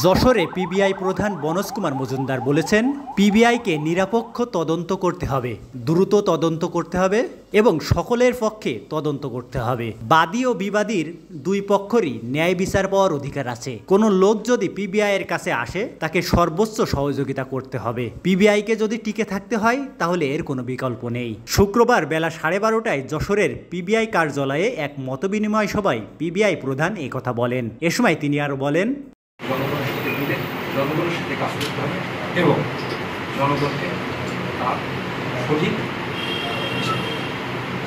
যশোরে পিবিআই প্রধান বনজ কুমার মজুমদার বলেছেন, পিবিআইকে নিরপেক্ষ তদন্ত করতে হবে, দ্রুত তদন্ত করতে হবে এবং সকলের পক্ষে তদন্ত করতে হবে। বাদী ও বিবাদীর দুই পক্ষেরই ন্যায় বিচার পাওয়ার অধিকার আছে। কোনো লোক যদি পিবিআই এর কাছে আসে তাকে সর্বোচ্চ সহযোগিতা করতে হবে। পিবিআইকে যদি টিকে থাকতে হয় তাহলে এর কোনো বিকল্প নেই। শুক্রবার বেলা 12:30টায় যশোরের পিবিআই কার্যালয়ে এক মতবিনিময় সভায় পিবিআই প্রধান একথা বলেন। এ সময় তিনি আরও বলেন, জনগণের সাথে কাজ করতে হবে এবং জনগণকে তার সঠিক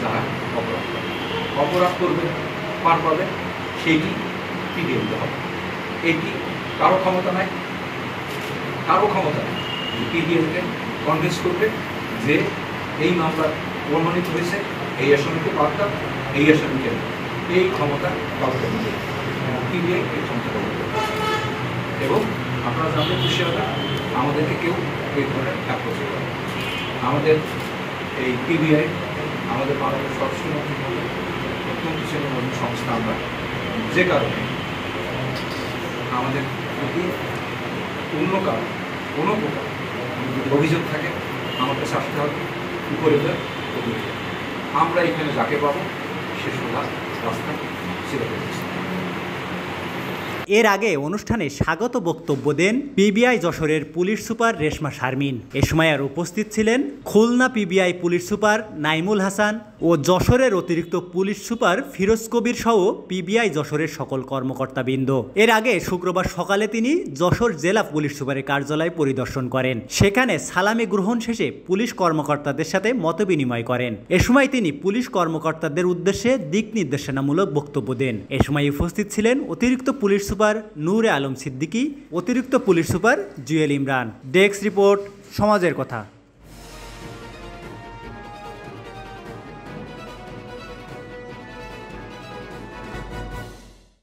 যারা অপরাধ করবে পার পাবে সেইটি ফিরিয়ে দিতে হবে। এটি কারো ক্ষমতা নাই, পিবিআইকে কনভিন্স করবে যে এই মামলা প্রমাণিত হয়েছে, এই আসামিকে বাদ দাও, এই আসামিকে এই ক্ষমতা কাউকে নেই। পিবিআই এই ক্ষমতা এবং আপনারা জানতে খুশি হবেন, আমাদেরকে কেউ এই ধরনের অ্যাপ্রোচ করে। আমাদের এই পিবিআই আমাদের বাংলাদেশ সবসময় অত্যন্ত শ্রেণীর সংস্থা, আমরা যে কারণে আমাদের যদি অন্য কারণ কোনো প্রকার অভিযোগ থাকে আমার কাছে আসতে হবে, উপরে অভিযোগ আমরা এখানে যাকে পাবো সে সোজা রাস্তা ছেড়ে দিচ্ছি। এর আগে অনুষ্ঠানে স্বাগত বক্তব্য দেন পিবিআই যশোরের পুলিশ সুপার রেশমা শারমিন। এ সময় আর উপস্থিত ছিলেন Khulna PBI police super Naimul Hasan ও যশোরের অতিরিক্ত পুলিশ সুপার ফিরোজ কবির সহ পিবিআই যশোরের সকল কর্মকর্তাবৃন্দ। এর আগে শুক্রবার সকালে তিনি যশোর জেলা পুলিশ সুপারের কার্যালয় পরিদর্শন করেন। সেখানে সালামি গ্রহণ শেষে পুলিশ কর্মকর্তাদের সাথে মতবিনিময় করেন। এ সময় তিনি পুলিশ কর্মকর্তাদের উদ্দেশ্যে দিক নির্দেশনামূলক বক্তব্য দেন। এ সময় উপস্থিত ছিলেন অতিরিক্ত পুলিশ সুপার নূরে আলম সিদ্দিকী, অতিরিক্ত police super Jewel Imran. Desk report, সমাজের কথা।